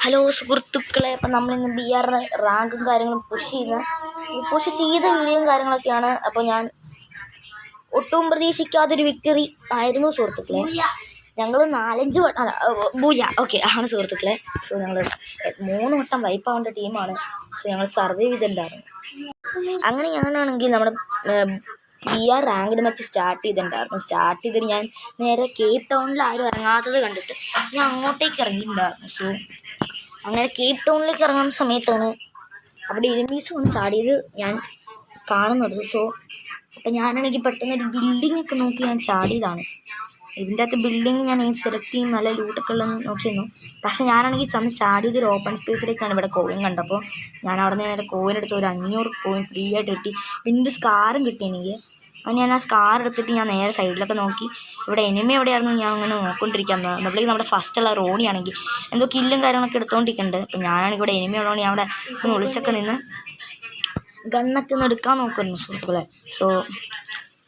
Hello സുഹൃത്തുക്കളെ, അപ്പം നമ്മളിന്ന് BR റാങ്കും കാര്യങ്ങളും പുഷ് ചെയ്ത വീഡിയോയും കാര്യങ്ങളൊക്കെയാണ്. അപ്പോൾ ഞാൻ ഒട്ടും പ്രതീക്ഷിക്കാത്തൊരു വിക്ടറി ആയിരുന്നു സുഹൃത്തുക്കളെ. ഞങ്ങൾ 4-5 ബൂയ ആണ് സുഹൃത്തുക്കളെ. സോ ഞങ്ങൾ 3 വട്ടം വൈപ്പാവേണ്ട ടീമാണ്. സോ ഞങ്ങൾ സർവൈവ് ചെയ്തിട്ടുണ്ടായിരുന്നു. അങ്ങനെ ഞാനാണെങ്കിൽ നമ്മുടെ BR റാങ്ക്ഡ് മാച്ച് സ്റ്റാർട്ട് ചെയ്തിട്ട് ഞാൻ നേരെ കേപ്പ് ടൗണിൽ ആരും ഇറങ്ങാത്തത് കണ്ടിട്ട് ഞാൻ അങ്ങോട്ടേക്ക് ഇറങ്ങിയിട്ടുണ്ടായിരുന്നു. സോ അങ്ങനെ കേപ്പ് ടൗണിലേക്ക് ഇറങ്ങുന്ന സമയത്താണ് അവിടെ എനിമീസ് വന്ന് ചാടിയത് ഞാൻ കാണുന്നത്. സോ അപ്പം ഞാനാണെങ്കിൽ പെട്ടെന്നൊരു ബിൽഡിങ്ങൊക്കെ നോക്കി ഞാൻ ചാടിയതാണ്. ഇതിൻ്റെ അകത്ത് ബിൽഡിങ് ഞാൻ സെലക്ട് ചെയ്യും, നല്ല ലൂട്ടൊക്കെ ഉള്ളത് നോക്കിയിരുന്നു. പക്ഷേ ഞാനാണെങ്കിൽ ചാടിയത് ഒരു ഓപ്പൺ സ്പേസിലേക്കാണ്. ഇവിടെ കോയിൻ കണ്ടപ്പോൾ ഞാൻ അവിടെ നിന്ന് നേരെ കോയിൻ എടുത്ത് ഒരു 500 കോയിൻ ഫ്രീ ആയിട്ട് കിട്ടി. പിന്നെ സ്കാറും കിട്ടി എനിക്ക്. അങ്ങനെ ഞാൻ ആ സ്കാർ എടുത്തിട്ട് ഞാൻ നേരെ സൈഡിലൊക്കെ നോക്കി ഇവിടെ എനിമി എവിടെയായിരുന്നു ഞാൻ അങ്ങനെ നോക്കിക്കൊണ്ടിരിക്കാൻ. അപ്പോഴേക്കും നമ്മുടെ ഫസ്റ്റുള്ള റോണിയാണെങ്കിൽ എന്തോ കില്ലും കാര്യങ്ങളൊക്കെ എടുത്തുകൊണ്ടിരിക്കുന്നുണ്ട്. അപ്പം ഞാനാണെങ്കിൽ ഇവിടെ എനിമി ഉള്ളതുകൊണ്ട് ഞാൻ അവിടെ ഒന്ന് ഒളിച്ചൊക്കെ നിന്ന് ഗണ്ണൊക്കെ ഒന്ന് എടുക്കാൻ നോക്കുമായിരുന്നു സുഹൃത്തുക്കളെ. സോ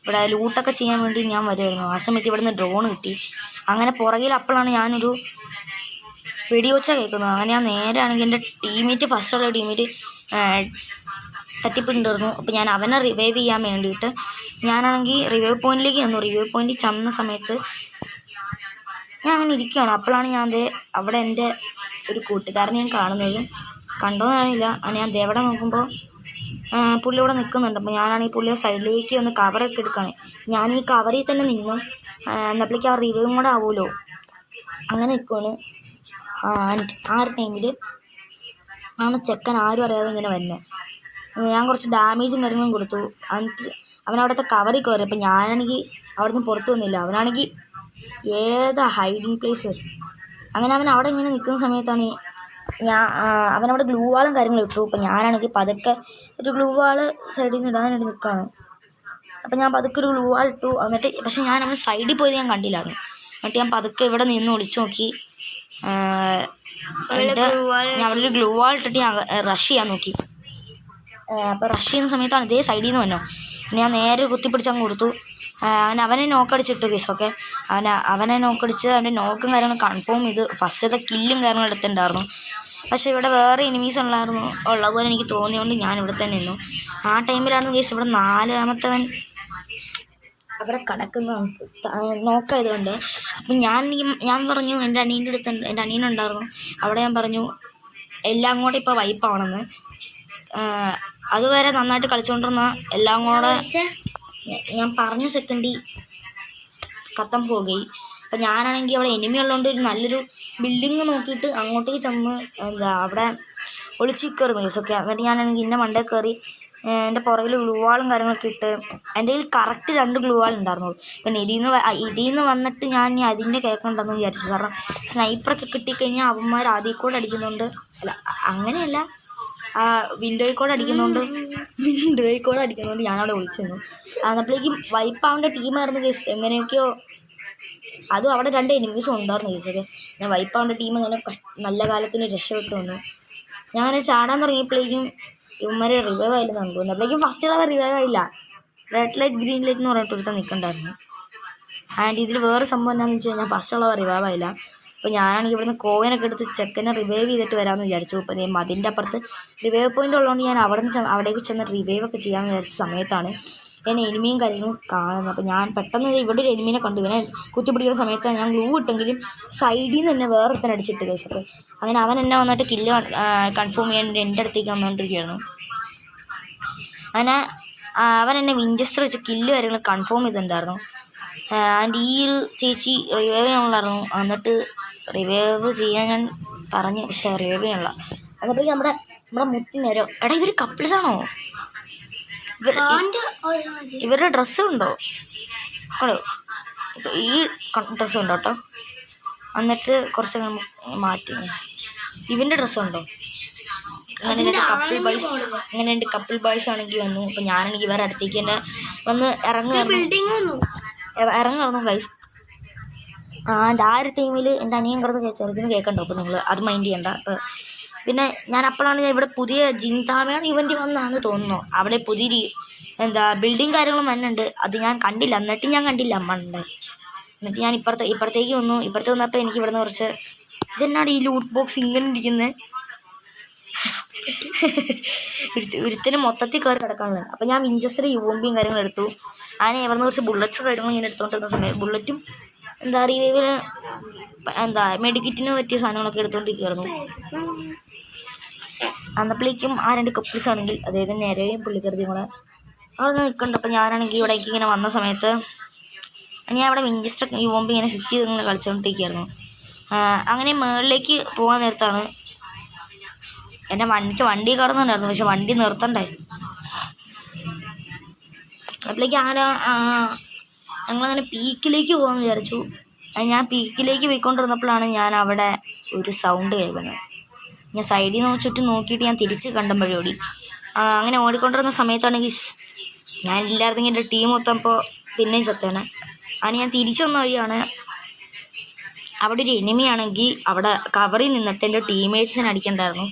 ഇവിടെ ലൂട്ടൊക്കെ ചെയ്യാൻ വേണ്ടി ഞാൻ വരുമായിരുന്നു. ആ സമയത്ത് ഇവിടെ നിന്ന് ഡ്രോൺ കിട്ടി. അങ്ങനെ പുറകിൽ അപ്പോഴാണ് ഞാനൊരു വെടിയൊച്ച കേൾക്കുന്നത്. അങ്ങനെ ഞാൻ നേരെ ആണെങ്കിൽ എൻ്റെ ഫസ്റ്റുള്ള ടീമേറ്റ് തട്ടിപ്പിട്ടുണ്ടായിരുന്നു. അപ്പോൾ ഞാൻ അവനെ റിവൈവ് ചെയ്യാൻ വേണ്ടിയിട്ട് ഞാനാണെങ്കിൽ റിവൈവ് പോയിന്റിലേക്ക് ചെന്നു. റിവൈവ് പോയിന്റിൽ ചെന്ന സമയത്ത് ഞാൻ അങ്ങനെ ഇരിക്കുകയാണ്. അപ്പോഴാണ് ഞാൻ അവിടെ എൻ്റെ ഒരു കൂട്ടുകാരനെ ഞാൻ കാണുന്നത്. കണ്ടോന്ന് അറിയില്ല. ഞാൻ എവിടെ നോക്കുമ്പോൾ പുള്ളി ഇവിടെ നിൽക്കുന്നുണ്ട്. അപ്പോൾ ഞാനാണെങ്കിൽ പുള്ളിയെ സൈഡിലേക്ക് ഒന്ന് കവറൊക്കെ എടുക്കുകയാണ്. ഞാൻ ഈ കവറിൽ തന്നെ നിന്നു. എന്നപ്പോഴേക്കും ആ റിവൈവും കൂടെ ആവുമല്ലോ, അങ്ങനെ നിൽക്കുവാണ്. ആ ഒരു ടൈമിൽ ആണ് ചെക്കൻ ആരും അറിയാതെ ഇങ്ങനെ വരുന്നത്. ഞാൻ കുറച്ച് ഡാമേജും കാര്യങ്ങളും കൊടുത്തു. എന്നിട്ട് അവനവിടുത്തെ കവറിൽ കയറി. അപ്പം ഞാനാണെങ്കിൽ അവിടെ നിന്ന് പുറത്തു വന്നില്ല. അവനാണെങ്കിൽ ഏതാ ഹൈഡിങ് പ്ലേസ്. അങ്ങനെ അവൻ അവിടെ ഇങ്ങനെ നിൽക്കുന്ന സമയത്താണ് അവനവിടെ ഗ്ലൂ വാളും കാര്യങ്ങളും ഇട്ടു. അപ്പം ഞാനാണെങ്കിൽ പതുക്കെ ഒരു ഗ്ലൂ വാള് സൈഡിൽ നിന്ന് ഇടാനായിട്ട് നിൽക്കുകയാണ്. അപ്പം ഞാൻ പതുക്കെ ഒരു ഗ്ലൂ വാൾ ഇട്ടു. എന്നിട്ട് പക്ഷെ ഞാൻ അവൻ സൈഡിൽ പോയത് ഞാൻ കണ്ടില്ലായിരുന്നു. എന്നിട്ട് ഞാൻ പതുക്കെ ഇവിടെ നിന്ന് ഒളിച്ചു നോക്കി. ഞാൻ അവിടെ ഒരു ഗ്ലൂ വാൾ ഇട്ടിട്ട് ഞാൻ റഷ് ചെയ്യാൻ നോക്കി. അപ്പോൾ റഷ് ചെയ്യുന്ന സമയത്താണ് ഇതേ സൈഡിൽ നിന്ന് വന്നോ. ഞാൻ നേരെ കുത്തിപ്പിടിച്ച് അങ്ങ് കൊടുത്തു. അവനെ നോക്കടിച്ചിട്ടു കേസൊക്കെ. അവനെ നോക്കടിച്ച് അവൻ്റെ നോക്കും കാര്യങ്ങളും കൺഫേം ചെയ്ത് ഫസ്റ്റത്തെ കില്ലും കാര്യങ്ങളും എടുത്തിട്ടുണ്ടായിരുന്നു. പക്ഷേ ഇവിടെ വേറെ എനിമീസ് ഉള്ളതുപോലെ എനിക്ക് തോന്നിയതുകൊണ്ട് ഞാൻ ഇവിടെ തന്നെ നിന്നു. ആ ടൈമിലാണ് കേസ് ഇവിടെ 4-ാമത്തവൻ അവിടെ കിടക്കുന്ന നോക്കായതുകൊണ്ട്. അപ്പം ഞാൻ പറഞ്ഞു എൻ്റെ അനിയനുണ്ടായിരുന്നു അവിടെ. ഞാൻ പറഞ്ഞു എല്ലാം കൂടെ ഇപ്പോൾ വൈപ്പാവണമെന്ന്. അതുവരെ നന്നായിട്ട് കളിച്ചുകൊണ്ടിരുന്ന എല്ലാം കൂടെ ഞാൻ പറഞ്ഞ സെക്കൻഡിൽ കത്തം പോകുകയും. അപ്പം ഞാനാണെങ്കിൽ അവിടെ എനിമി ഉള്ളതുകൊണ്ട് ഒരു നല്ലൊരു ബിൽഡിങ് നോക്കിയിട്ട് അങ്ങോട്ടേക്ക് ചെന്ന് അവിടെ ഒളിച്ച് കയറുന്നു കേസൊക്കെ. എന്നിട്ട് ഞാനാണെങ്കിൽ ഇന്ന മണ്ടേ കയറി എൻ്റെ പുറകിൽ ഗ്ലൂ വാളും കാര്യങ്ങളൊക്കെ ഇട്ട് എൻ്റെ കയ്യിൽ കറക്റ്റ് 2 ഗ്ലൂ വാൾ ഉണ്ടായിരുന്നുള്ളൂ. പിന്നെ ഇതിൽ നിന്ന് വന്നിട്ട് ഞാൻ അതിൻ്റെ കേൾക്കണ്ടെന്ന് വിചാരിച്ചു. കാരണം സ്നൈപ്പറൊക്കെ കിട്ടിക്കഴിഞ്ഞാൽ അവന്മാർ അതിൽ കൂടെ അടിക്കുന്നുണ്ട്. അല്ല അങ്ങനെയല്ല, വിൻഡോയിൽ കൂടെ അടിക്കുന്നതുകൊണ്ട് ഞാനവിടെ ഒളിച്ചു നിന്നു. അന്നപ്പോഴേക്കും വൈപ്പാവേണ്ട ടീമായിരുന്നു കേസ്. എങ്ങനെയൊക്കെയോ അതും അവിടെ 2 എനിമീസും ഉണ്ടായിരുന്നു കേസൊക്കെ. ഞാൻ വൈപ്പാവേണ്ട ടീം അങ്ങനെ നല്ല കാലത്തിന് രക്ഷപ്പെട്ടു വന്നു. ഞാൻ ചാടാൻ തുടങ്ങിയപ്പോഴേക്കും ഇവന്മാരെ റിവൈവ് ആയില്ലെന്ന് തോന്നുന്നു. അപ്പോഴേക്കും ഫസ്റ്റ് അവർ റിവൈവ് ആയില്ല. റെഡ് ലൈറ്റ് ഗ്രീൻ ലൈറ്റ് എന്ന് പറഞ്ഞിട്ട് ഒരുത്തൻ നിൽക്കണ്ടായിരുന്നു. ആൻഡ് ഇതിൽ വേറെ സംഭവം എന്താണെന്ന് വെച്ച് കഴിഞ്ഞാൽ ഫസ്റ്റ് ഉള്ളവർ റിവൈവ് ആയില്ല. അപ്പോൾ ഞാനാണെങ്കിൽ ഇവിടുന്ന് കോയിനൊക്കെ എടുത്ത് ചെക്കനെ റിവൈവ് ചെയ്തിട്ട് വരാമെന്ന് വിചാരിച്ചു. അപ്പോൾ അതിൻ്റെ അപ്പുറത്ത് റിവൈവ് പോയിൻ്റ് ഉള്ളതുകൊണ്ട് ഞാൻ അവിടേക്ക് ചെന്ന് റിവൈവ് ഒക്കെ ചെയ്യാമെന്ന് വിചാരിച്ച സമയത്താണ് ഞാൻ എനിമിയും കാര്യങ്ങളും കാണുന്നത്. അപ്പോൾ ഞാൻ പെട്ടെന്ന് ഇവിടെ ഒരു എനിമീനെ കണ്ടു. ഇവനെ കുത്തിപ്പിടിക്കുന്ന സമയത്താണ് ഞാൻ ഗ്ലൂ ഇട്ടെങ്കിലും സൈഡിൽ നിന്ന് തന്നെ വേറെ ഒരുത്തൻ അടിച്ചിട്ട് കേസൊക്കെ. അങ്ങനെ അവൻ എന്നെ വന്നിട്ട് കില്ല് കൺഫേം ചെയ്യാൻ എൻ്റെ അടുത്തേക്ക് വന്നുകൊണ്ടിരിക്കുകയായിരുന്നു. അങ്ങനെ അവൻ എന്നെ വിഞ്ചസ്റ്റർ വെച്ച് കില്ല് കാര്യങ്ങൾ കൺഫേം ചെയ്തിട്ടുണ്ടായിരുന്നു. ആൻഡ് ഈ ഒരു ചേച്ചി റിവൈവ് ചെയ്യാനുള്ളായിരുന്നു. എന്നിട്ട് റിവൈവ് ചെയ്യാൻ ഞാൻ പറഞ്ഞു, പക്ഷേ റിവൈവ് ചെയ്യാനുള്ള അന്നപ്പോഴേക്കും നമ്മുടെ മുത്തിനേരോ എടാ ഇവർ കപ്പിൾസാണോ? ഇവരുടെ ഡ്രസ്സ് ഉണ്ടോ? കളോ ഈ ഡ്രസ്സ് ഉണ്ടോ കേട്ടോ. എന്നിട്ട് കുറച്ച് മാറ്റി ഇവൻ്റെ ഡ്രസ്സ് ഉണ്ടോ. അങ്ങനെ രണ്ട് കപ്പിൾ ബോയ്സ് ആണെങ്കിൽ വന്നു. അപ്പം ഞാനാണെങ്കിൽ ഇവരുടെ അടുത്തേക്ക് തന്നെ വന്ന് ഇറങ്ങുന്നു ഗൈസ്. ആൻഡ് ആ ഒരു ടൈമിൽ എൻ്റെ അനിയൻ കിടന്ന് ചെറുക്കിന് കേൾക്കണ്ടോ. അപ്പോൾ നിങ്ങൾ അത് മൈൻഡ് ചെയ്യണ്ട. പിന്നെ ഞാൻ അപ്പോഴാണ് ഇവിടെ പുതിയ ജിൻതാമയാണ് ഇവൻ്റ് വന്നാന്ന് തോന്നുന്നു. അവിടെ പുതിയൊരു ബിൽഡിങ് കാര്യങ്ങളും വന്നുണ്ട്. അത് ഞാൻ കണ്ടില്ല. എന്നിട്ട് ഞാൻ കണ്ടില്ല അമ്മ ഉണ്ട്. എന്നിട്ട് ഞാൻ ഇപ്പുറത്തേക്ക് വന്നു. ഇപ്പുറത്ത് വന്നപ്പോൾ എനിക്ക് ഇവിടുന്ന് കുറച്ച് ഇതെന്നാണ് ഈ ലൂട്ട് ബോക്സ് ഇങ്ങനെ ഇരിക്കുന്നത്? ഒരുത്തിന് മൊത്തത്തിൽ കയറി കിടക്കാനുള്ളത്. അപ്പം ഞാൻ വിഞ്ചസ്റ്റർ യുവമ്പിയും കാര്യങ്ങളും എടുത്തു. ഞാൻ എവിടുന്ന് കുറച്ച് ബുള്ളറ്റ് കാര്യങ്ങളും ഇങ്ങനെ എടുത്തുകൊണ്ടിരുന്ന സമയം ബുള്ളറ്റും റിവൈവിന് മെഡിക്കിറ്റിന് പറ്റിയ സാധനങ്ങളൊക്കെ എടുത്തുകൊണ്ടിരിക്കുകയായിരുന്നു. അന്നപ്പോഴേക്കും ആ 2 കപ്പിൾസ് ആണെങ്കിൽ അതായത് നേരെയും പുള്ളിക്കരുതിയും കൂടെ അവിടെ നിന്ന് നിൽക്കുന്നുണ്ട്. അപ്പം ഞാനാണെങ്കിൽ ഇവിടേക്ക് ഇങ്ങനെ വന്ന സമയത്ത് ഞാൻ ഇവിടെ വിഞ്ചസ്റ്റർ യുവമ്പി ഇങ്ങനെ സ്വിച്ച് ചെയ്ത് ഇങ്ങനെ കളിച്ചുകൊണ്ടിരിക്കുകയായിരുന്നു. അങ്ങനെ മുകളിലേക്ക് പോകാൻ നേരത്താണ് എൻ്റെ വണ്ടി കയറുന്നുണ്ടായിരുന്നു. പക്ഷെ വണ്ടി നിർത്തണ്ടേ. അപ്പോഴേക്ക് ഞങ്ങളങ്ങനെ പീക്കിലേക്ക് പോകാമെന്ന് വിചാരിച്ചു. ഞാൻ പീക്കിലേക്ക് പോയിക്കൊണ്ടിരുന്നപ്പോഴാണ് ഞാൻ അവിടെ ഒരു സൗണ്ട് കേൾക്കുന്നത്. ഞാൻ സൈഡിൽ നിന്ന് ചുറ്റും നോക്കിയിട്ട് ഞാൻ തിരിച്ച് കണ്ടം ഓടി. അങ്ങനെ ഓടിക്കൊണ്ടിരുന്ന സമയത്താണെങ്കിൽ ഞാൻ ഇല്ലായിരുന്നെങ്കിൽ എൻ്റെ ടീം മൊത്തം ഇപ്പോൾ പിന്നെയും സത്തേനെ. അങ്ങനെ ഞാൻ തിരിച്ചു വന്ന വഴിയാണ് അവിടെ ഒരു എനിമിയാണെങ്കിൽ അവിടെ കവറിൽ നിന്നിട്ട് എൻ്റെ ടീംമേറ്റ്സിനെ അടിക്കണ്ടായിരുന്നു.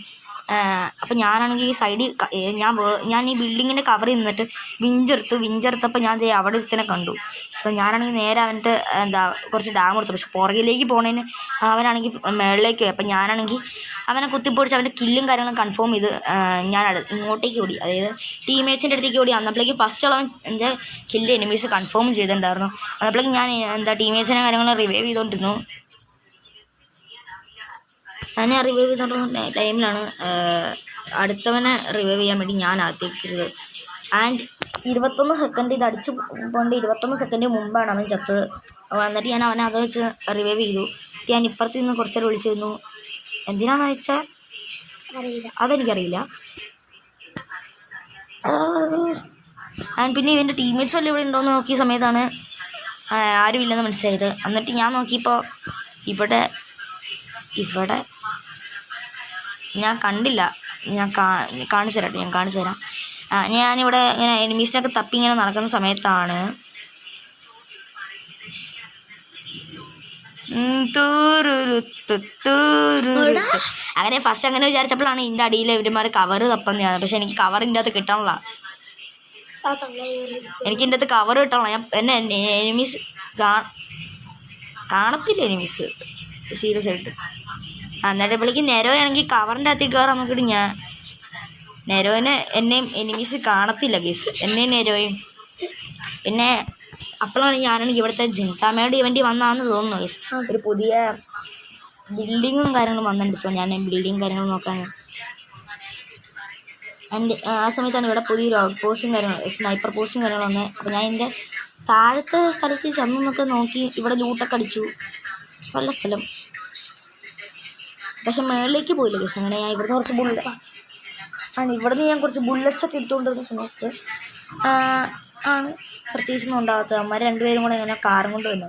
അപ്പം ഞാനാണെങ്കിൽ ഈ സൈഡിൽ ഞാൻ ഈ ബിൽഡിങ്ങിൻ്റെ കവറിൽ നിന്നിട്ട് വിഞ്ചെടുത്തപ്പോൾ ഞാൻ അവിടെ ഒരുത്തനെ കണ്ടു. സോ ഞാനാണെങ്കിൽ നേരെ അവൻ്റെ കുറച്ച് ഡാം കൊടുത്തു. പക്ഷെ പുറകിലേക്ക് പോണതിന് അവനാണെങ്കിൽ മുകളിലേക്ക് പോയി. അപ്പം ഞാനാണെങ്കിൽ അവനെ കുത്തിപ്പൊടിച്ച് അവൻ്റെ കില്ലും കാര്യങ്ങളും കൺഫേം ചെയ്ത് ഞാൻ ഇങ്ങോട്ടേക്ക് ഓടി, അതായത് ടീംമേറ്റ്സിൻ്റെ അടുത്തേക്ക് ഓടി. അന്നപ്പോഴേക്ക് ഫസ്റ്റ് അവൻ എൻ്റെ കില്ല് എനിമീസ് കൺഫേം ചെയ്തിട്ടുണ്ടായിരുന്നു. അന്നപ്പോഴേക്കും ഞാൻ ടീംമേറ്റ്സിനെ കാര്യങ്ങൾ റിവൈവ് ചെയ്തുകൊണ്ടിരുന്നു. ഞാൻ റിവൈവ് ചെയ്തുകൊണ്ടിരുന്ന ടൈമിലാണ് അടുത്തവനെ റിവൈവ് ചെയ്യാൻ വേണ്ടി ഞാൻ അകത്തേക്കരുത്. ആൻഡ് 21 സെക്കൻഡ് ഇത് അടിച്ച് കൊണ്ട് 21 സെക്കൻഡ് മുമ്പാണ് അവൻ ചത്തത്. എന്നിട്ട് ഞാൻ അവനെ അത് വെച്ച് റിവൈവ് ചെയ്തു. ഞാൻ ഇപ്പുറത്ത് നിന്ന് കുറച്ചേരം വിളിച്ചിരുന്നു. എന്തിനാന്ന് വെച്ചാൽ അതെനിക്കറിയില്ല. ആൻഡ് പിന്നെ ഇവൻ്റെ ടീംമേറ്റ്സ് വല്ല ഇവിടെ ഉണ്ടോയെന്ന് നോക്കിയ സമയത്താണ് ആരുമില്ലെന്ന് മനസ്സിലായത്. എന്നിട്ട് ഞാൻ നോക്കിയപ്പോൾ ഇവിടെ ഞാൻ കണ്ടില്ല. ഞാൻ കാണിച്ചു തരാം. ഞാനിവിടെ ഇങ്ങനെ എനിമീസിനൊക്കെ തപ്പി ഇങ്ങനെ നടക്കുന്ന സമയത്താണ് അങ്ങനെ ഫസ്റ്റ് അങ്ങനെ വിചാരിച്ചപ്പോഴാണ് ഇതിൻ്റെ അടിയിൽ ഇവന്മാർ കവർ തപ്പുന്നതാണ്. പക്ഷെ എനിക്ക് കവർ ഇതിൻ്റെ അകത്ത് കിട്ടണില്ല. എനിക്ക് ഇതിൻ്റെ അകത്ത് കവർ കിട്ടണില്ല. ഞാൻ എനിമീസ് കാണത്തില്ല. എനിമീസ് സീരിയസ് ആയിട്ട്. എന്നിട്ട് ഇപ്പോഴേക്ക് നെരോയാണെങ്കിൽ കവറിൻ്റെ അകത്തേക്ക് കയറാൻ നോക്കിയിട്ട് ഞാൻ നെരോയിനെ എന്നെയും എനിമീസ് കാണത്തില്ല ഗേസ്, എന്നെയും നെരോയും. പിന്നെ അപ്പോഴാണ് ഞാനാണെങ്കിൽ ഇവിടുത്തെ ജിങ്കാമയുടെ ഇവൻ്റ് വന്നാന്ന് തോന്നുന്നു ഗേസ്. ഒരു പുതിയ ബിൽഡിങ്ങും കാര്യങ്ങളും വന്നിട്ടുണ്ട്. സോ ഞാൻ ബിൽഡിങ് കാര്യങ്ങളും നോക്കാൻ ആ സമയത്താണ് ഇവിടെ പുതിയൊരു ഔട്ട് പോസ്റ്റും കാര്യങ്ങളും സ്നൈപ്പർ പോസ്റ്റും കാര്യങ്ങളും വന്നത്. അപ്പോൾ ഞാൻ എൻ്റെ താഴത്തെ സ്ഥലത്ത് ചെന്നൊക്കെ നോക്കി ഇവിടെ ലൂട്ടൊക്കെ അടിച്ചു. നല്ല സ്ഥലം. പക്ഷെ മുകളിലേക്ക് പോയില്ല ഗേസ്. അങ്ങനെ ഞാൻ ഇവിടുന്ന് കുറച്ച് ഇവിടുന്ന് ഞാൻ കുറച്ച് ബുള്ളറ്റ്സ് ഒക്കെ ഇട്ടുകൊണ്ടിരുന്ന സമയത്ത് ആണ് പ്രത്യേകിച്ചൊന്നും ഉണ്ടാകാത്തത്. അമ്മമാർ 2 പേരും കൂടെ ഇങ്ങനെ കാറും കൊണ്ട് വന്നു.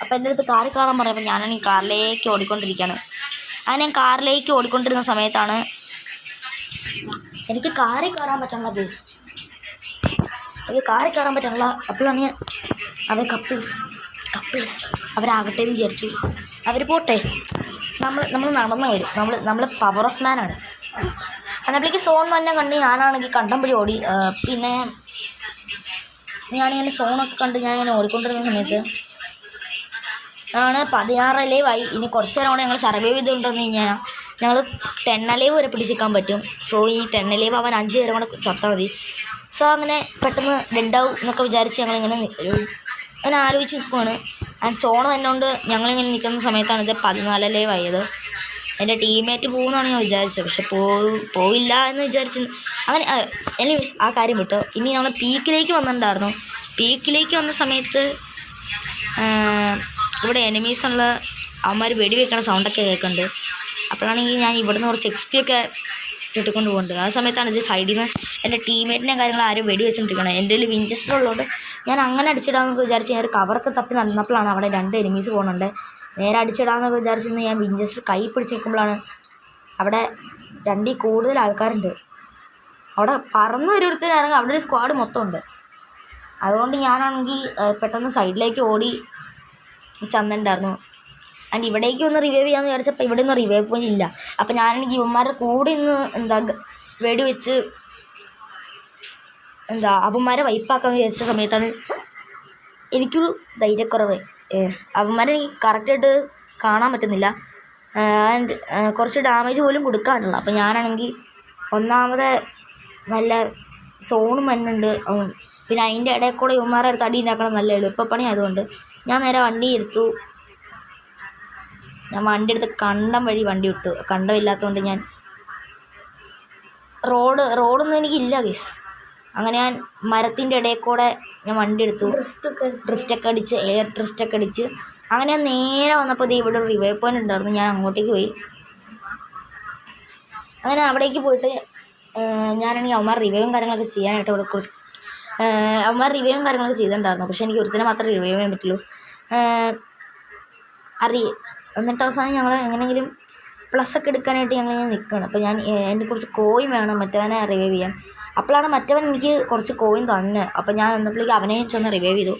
അപ്പോൾ എൻ്റെ അടുത്ത് കാറിൽ കയറാൻ പറയുമ്പോൾ ഞാനാണ് ഈ കാറിലേക്ക് ഓടിക്കൊണ്ടിരിക്കുകയാണ്. അങ്ങനെ ഞാൻ കാറിലേക്ക് ഓടിക്കൊണ്ടിരുന്ന സമയത്താണ് എനിക്ക് കാറിൽ കയറാൻ പറ്റണില്ല ഗേസ്. എനിക്ക് കാറിൽ കയറാൻ പറ്റണില്ല. അപ്പോഴാണ് ഞാൻ അവർ കപ്പിൾസ് അവരാകട്ടെ എന്ന് വിചാരിച്ചു. അവർ പോട്ടെ, നമ്മൾ നടന്നു വരും. നമ്മൾ പവർ ഓഫ് മാനാണ്. അന്നപ്പോഴേക്ക് സോൺ തന്നെ കണ്ട് ഞാനാണെങ്കിൽ കണ്ടംപടി ഓടി. പിന്നെ ഞാനിങ്ങനെ സോണൊക്കെ കണ്ട് ഞാനിങ്ങനെ ഓടിക്കൊണ്ടിരുന്ന സമയത്ത് ആണ് 16 അലൈവ് ആയി. ഇനി കുറച്ച് നേരം കൂടെ ഞങ്ങൾ സർവൈവ് ചെയ്തുകൊണ്ടിരുന്നു കഴിഞ്ഞാൽ ഞങ്ങൾ 10 അലൈവ് വരെ പിടിച്ചേക്കാൻ പറ്റും. സോ ഈ 10 അലൈവ് അവൻ 5 നേരം കൂടെ ചത്താൽ മതി. സോ അങ്ങനെ പെട്ടെന്ന് ഡെഡാവും എന്നൊക്കെ വിചാരിച്ച് ഞങ്ങളിങ്ങനെ അങ്ങനെ ആലോചിച്ച് നിൽക്കുവാണ്. ആൻഡ് സോൺ എന്നോണ്ട് ഞങ്ങളിങ്ങനെ നിൽക്കുന്ന സമയത്താണ് ഇത് 14 അലൈവ് ആയത്. എൻ്റെ ടീമേറ്റ് പോകുമെന്നാണ് ഞാൻ വിചാരിച്ചത്. പക്ഷെ പോവില്ല എന്ന് വിചാരിച്ച് അങ്ങനെ എനിവേസ് ആ കാര്യം വിട്ടു. ഇനി നമ്മൾ പീക്കിലേക്ക് വന്നിട്ടുണ്ടായിരുന്നു. പീക്കിലേക്ക് വന്ന സമയത്ത് ഇവിടെ എനിമീസുള്ള അവന്മാർ വെടിവെക്കണ സൗണ്ടൊക്കെ കേൾക്കുന്നുണ്ട്. അപ്പോഴാണെങ്കിൽ ഞാൻ ഇവിടുന്ന് കുറച്ച് XP ഒക്കെ കിട്ടിക്കൊണ്ട് പോകുന്നുണ്ട്. ആ സമയത്താണ് ഇത് സൈഡിൽ നിന്ന് എൻ്റെ ടീമേറ്റിൻ്റെ കാര്യങ്ങൾ ആരും വെടിവെച്ചുകൊണ്ടിരിക്കണം. എൻ്റെ കയ്യിൽ വിഞ്ചസ്റ്റർ ഉള്ളതുകൊണ്ട് ഞാൻ അങ്ങനെ അടിച്ചിടാമെന്നൊക്കെ വിചാരിച്ച് ഞാൻ കവറൊക്കെ തപ്പി നടന്നപ്പോഴാണ് അവിടെ 2 എനിമീസ് പോകുന്നുണ്ട്. നേരെ അടിച്ചിടാമെന്നൊക്കെ വിചാരിച്ചിരുന്ന് ഞാൻ വിഞ്ചസ്റ്റർ കൈ പിടിച്ച് നിൽക്കുമ്പോഴാണ് അവിടെ 2 കൂടുതൽ ആൾക്കാരുണ്ട്. അവിടെ പറന്ന് വരുമ്പോഴത്തേനാണെങ്കിൽ അവിടെ ഒരു സ്ക്വാഡ് മൊത്തം ഉണ്ട്. അതുകൊണ്ട് ഞാനാണെങ്കിൽ പെട്ടെന്ന് സൈഡിലേക്ക് ഓടി ചെന്നിട്ടുണ്ടായിരുന്നു. ആൻഡ് ഇവിടേക്ക് ഒന്ന് റിവൈവ് ചെയ്യാമെന്ന് വിചാരിച്ചപ്പോൾ ഇവിടെ ഒന്നും റിവൈവ് പോയിന്റ് ഇല്ല. അപ്പം ഞാനാണെങ്കിൽ ഇവന്മാരുടെ കൂടെ ഇന്ന് വെടിവെച്ച് അവന്മാരെ വൈപ്പാക്കാമെന്ന് വിചാരിച്ച സമയത്താണ് എനിക്കൊരു ധൈര്യക്കുറവ്. അവന്മാരെ എനിക്ക് കറക്റ്റായിട്ട് കാണാൻ പറ്റുന്നില്ല. ആൻഡ് കുറച്ച് ഡാമേജ് പോലും കൊടുക്കാനുള്ള. അപ്പോൾ ഞാനാണെങ്കിൽ ഒന്നാമത് നല്ല സോണും വരുന്നുണ്ട്. പിന്നെ അതിൻ്റെ ഇടയിൽ കൂടെ ഇവന്മാരുടെ അടുത്ത് അടി ഉണ്ടാക്കണം നല്ല എളുപ്പപ്പണി ആയതുകൊണ്ട് ഞാൻ നേരെ വണ്ടി എടുത്തു. ഞാൻ വണ്ടി എടുത്ത് കണ്ടം വഴി വണ്ടി വിട്ടു. കണ്ടമില്ലാത്തതുകൊണ്ട് ഞാൻ റോഡൊന്നും എനിക്കില്ല ഗൈസ്. അങ്ങനെ ഞാൻ മരത്തിൻ്റെ ഇടയിൽ കൂടെ ഞാൻ വണ്ടി എടുത്തു. ഡ്രിഫ്റ്റൊക്കെ അടിച്ച് എയർ ഡ്രിഫ്റ്റൊക്കെ അടിച്ച് അങ്ങനെ ഞാൻ നേരെ വന്നപ്പോൾ ഇവിടെ ഒരു റിവൈവ് പോയിൻ്റ് ഉണ്ടായിരുന്നു. ഞാൻ അങ്ങോട്ടേക്ക് പോയി. അങ്ങനെ അവിടേക്ക് പോയിട്ട് ഞാനാണെങ്കിൽ അവന്മാർ റിവൈവും കാര്യങ്ങളൊക്കെ ചെയ്യാനായിട്ട് ഇവിടെ അവന്മാർ റിവൈവും കാര്യങ്ങളൊക്കെ ചെയ്തിട്ടുണ്ടായിരുന്നു. പക്ഷേ എനിക്ക് ഒരുത്തിനെ മാത്രമേ റിവൈവ് ചെയ്യാൻ പറ്റുള്ളൂ. എന്നിട്ട് അവസാനം ഞങ്ങൾ എങ്ങനെയെങ്കിലും പ്ലസ്സൊക്കെ എടുക്കാനായിട്ട് ഞങ്ങൾ നിൽക്കുകയാണ്. അപ്പോൾ എനിക്ക് കുറച്ച് കോയിൻ വേണം മറ്റവനെ റിവൈവ് ചെയ്യാൻ. അപ്പോഴാണ് മറ്റവൻ എനിക്ക് കുറച്ച് കോയിൻ തന്നെ. അപ്പോൾ ഞാൻ എന്നപ്പോഴേക്ക് അവനെയും ചെന്ന് റിവൈവ് ചെയ്തു.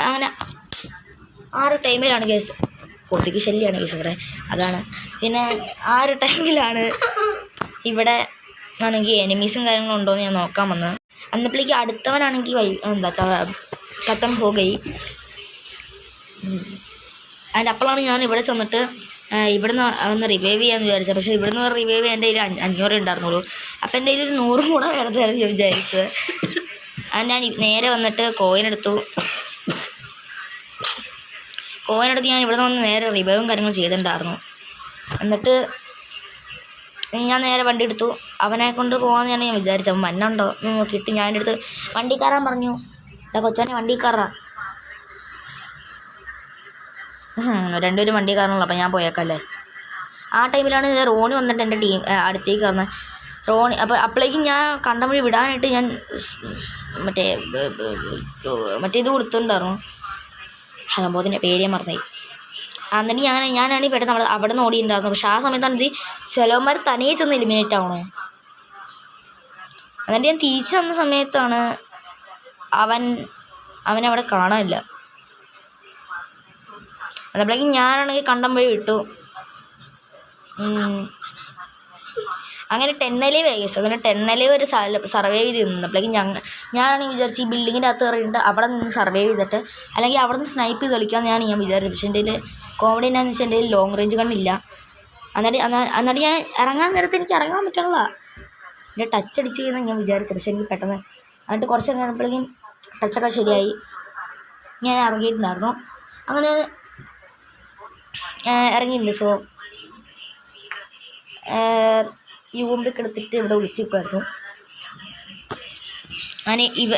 അങ്ങനെ ആ ഒരു ടൈമിലാണ് കേസ് കൊതുക് ശല്യമാണ് കേസ് ഇവിടെ, അതാണ്. പിന്നെ ആ ഒരു ടൈമിലാണ് ഇവിടെ ആണെങ്കിൽ എനിമീസും കാര്യങ്ങളും ഉണ്ടോ എന്ന് ഞാൻ നോക്കാൻ വന്നത്. അന്നപ്പോഴേക്ക് അടുത്തവനാണെങ്കിൽ ഖത്തം പോകുകയും അതിൻ്റെ അപ്പോഴാണ് ഞാൻ ഇവിടെ ചെന്നിട്ട് ഇവിടുന്ന് ഒന്ന് റിവൈവ് ചെയ്യാമെന്ന് വിചാരിച്ചത്. പക്ഷേ ഇവിടുന്ന് റിവൈവ് ചെയ്യാൻ എൻ്റെ കയ്യിൽ 500 ഉണ്ടായിരുന്നുള്ളൂ. അപ്പോൾ എൻ്റെ കയ്യിൽ ഒരു 100 കൂടെ വേണമെന്നായിരുന്നു ഞാൻ വിചാരിച്ചത്. അത് ഞാൻ നേരെ വന്നിട്ട് കോയിൻ എടുത്ത് ഞാൻ ഇവിടെ നിന്ന് വന്ന് നേരെ റിവൈവും കാര്യങ്ങളും ചെയ്തിട്ടുണ്ടായിരുന്നു. എന്നിട്ട് ഞാൻ നേരെ വണ്ടി എടുത്തു. അവനെ കൊണ്ട് പോകാമെന്ന് ഞാൻ വിചാരിച്ചു. അവൻ മണ്ണുണ്ടോ എന്ന് നോക്കിയിട്ട് ഞാൻ എൻ്റെ അടുത്ത് വണ്ടി കയറാൻ പറഞ്ഞു. കൊച്ചാനെ വണ്ടി കയറാ. രണ്ടുപേരും വണ്ടി കയറണല്ലോ. അപ്പോൾ ഞാൻ പോയേക്കല്ലേ. ആ ടൈമിലാണ് റോണി വന്നിട്ട് എൻ്റെ അടുത്തേക്ക് കയറുന്നത്. റോണി അപ്പോഴേക്കും ഞാൻ കണ്ടമഴി വിടാനായിട്ട് ഞാൻ മറ്റേ ഇത് കൊടുത്തിട്ടുണ്ടായിരുന്നു. സംഭവത്തിൻ്റെ പേര് ഞാൻ മറന്നുപോയി. എന്നിട്ട് ഞാനാണെങ്കിൽ പെട്ടെന്ന് അവിടെ നിന്ന് ഓടിയിട്ടുണ്ടായിരുന്നു. പക്ഷേ ആ സമയത്താണ് ഇത് ചിലവന്മാർ തനിയെ ചെന്ന് എലിമിനേറ്റ് ആവണോ. എന്നിട്ട് ഞാൻ തിരിച്ചു വന്ന സമയത്താണ് അവനവിടെ കാണാനില്ല. അതപ്പോഴേക്കും ഞാനാണെങ്കിൽ കണ്ടം വഴി വിട്ടു. അങ്ങനെ 10 അലൈവ് ആയി. അങ്ങനെ 10 അലൈവ് ഒരു സർവൈവ് ചെയ്ത് നിന്നപ്പോഴേക്കും ഞാനാണെങ്കിൽ വിചാരിച്ചു ഈ ബിൽഡിങ്ങിൻ്റെ അകത്ത് കയറിയിട്ട് അവിടെ നിന്ന് സർവൈവ് ചെയ്തിട്ട് അല്ലെങ്കിൽ അവിടെ നിന്ന് സ്നൈപ്പ് ചെയ്ത് കളിക്കാമെന്ന് ഞാൻ വിചാരിച്ചു. പക്ഷേ എൻ്റെ കോമഡി എന്താണെന്ന് വെച്ചാൽ എൻ്റെ ലോങ് റേഞ്ച് കണ്ണില്ല. എന്നിട്ട് ഞാൻ ഇറങ്ങാൻ നേരത്ത് എനിക്ക് ഇറങ്ങാൻ പറ്റണില്ല. എൻ്റെ ടച്ച് അടിച്ചു എന്ന് ഞാൻ വിചാരിച്ചു. പക്ഷേ എനിക്ക് പെട്ടെന്ന് എന്നിട്ട് കുറച്ച് കഴിഞ്ഞപ്പോഴേക്കും ടച്ചൊക്കെ ശരിയായി. ഞാൻ ഇറങ്ങിയിട്ടുണ്ടായിരുന്നു. അങ്ങനെ ഇറങ്ങിയില്ല. സോ യൂമ്പൊക്കെ എടുത്തിട്ട് ഇവിടെ വിളിച്ചിരിക്കുമായിരുന്നു.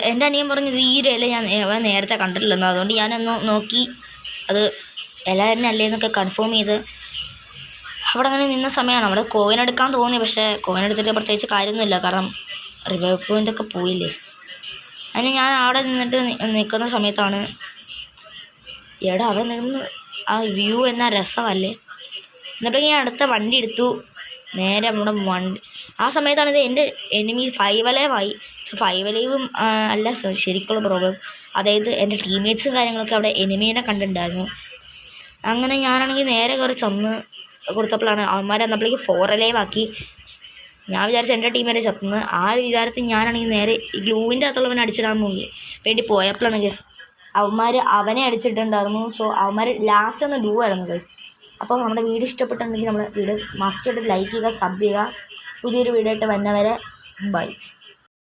എൻ്റെ അനിയൻ പറഞ്ഞത് ഈ ഒരു ഇല ഞാൻ നേരത്തെ കണ്ടിട്ടില്ലെന്ന്. അതുകൊണ്ട് ഞാനൊന്ന് നോക്കി അത് ഇല തന്നെ അല്ലേ എന്നൊക്കെ കൺഫേം ചെയ്ത് അവിടെ അങ്ങനെ നിന്ന സമയമാണ്. അവിടെ കോയിൻ എടുക്കാൻ തോന്നി. പക്ഷേ കോയിൻ എടുത്തിട്ട് പ്രത്യേകിച്ച് കാര്യമൊന്നുമില്ല. കാരണം റിവൈവ് പോയിൻ്റൊക്കെ പോയില്ലേ. അതിന് ഞാൻ അവിടെ നിൽക്കുന്ന സമയത്താണ് അവിടെ നിന്ന് ആ വ്യൂ എന്നാ രസമല്ലേ. എന്നിട്ട് ഞാൻ അടുത്ത വണ്ടി എടുത്തു. നേരെ നമ്മുടെ ആ സമയത്താണ് ഇത് എൻ്റെ എനിമി 5 അലൈവ് ആയി. 5 അലൈവും അല്ല ശരിക്കുള്ള പ്രോബ്ലം. അതായത് എൻ്റെ ടീംമേറ്റ്സും കാര്യങ്ങളൊക്കെ അവിടെ എനിമീനെ കണ്ടിട്ടുണ്ടായിരുന്നു. അങ്ങനെ ഞാനാണെങ്കിൽ നേരെ കയറി ചെന്ന് കൊടുത്തപ്പോഴാണ് അവന്മാർ എന്നപ്പോഴേക്ക് 4 അലൈവ് ആക്കി. ഞാൻ വിചാരിച്ചു എൻ്റെ ടീമേറ്റ് ചത്തുന്നു. ആ ഒരു വിചാരത്തിൽ ഞാനാണെങ്കിൽ നേരെ ഈ ഗ്ലൂവിൻ്റെ അകത്തുള്ളവനെ അടിച്ചിടാൻ വേണ്ടി പോയപ്പോഴാണ് ഗസ് അവന്മാർ അവനെ അടിച്ചിട്ടുണ്ടായിരുന്നു. സോ അവന്മാർ ലാസ്റ്റ് ഒന്ന് ഡൂ ആയിരുന്നു ഗൈസ്. അപ്പോൾ നമ്മുടെ വീഡിയോ ഇഷ്ടപ്പെട്ടിട്ടുണ്ടെങ്കിൽ നമ്മുടെ വീഡിയോ മസ്റ്റ് ആയിട്ട് ലൈക്ക് ചെയ്യുക, സബ് ചെയ്യുക. പുതിയൊരു വീഡിയോ ആയിട്ട് വരുന്നവരെ ബൈ.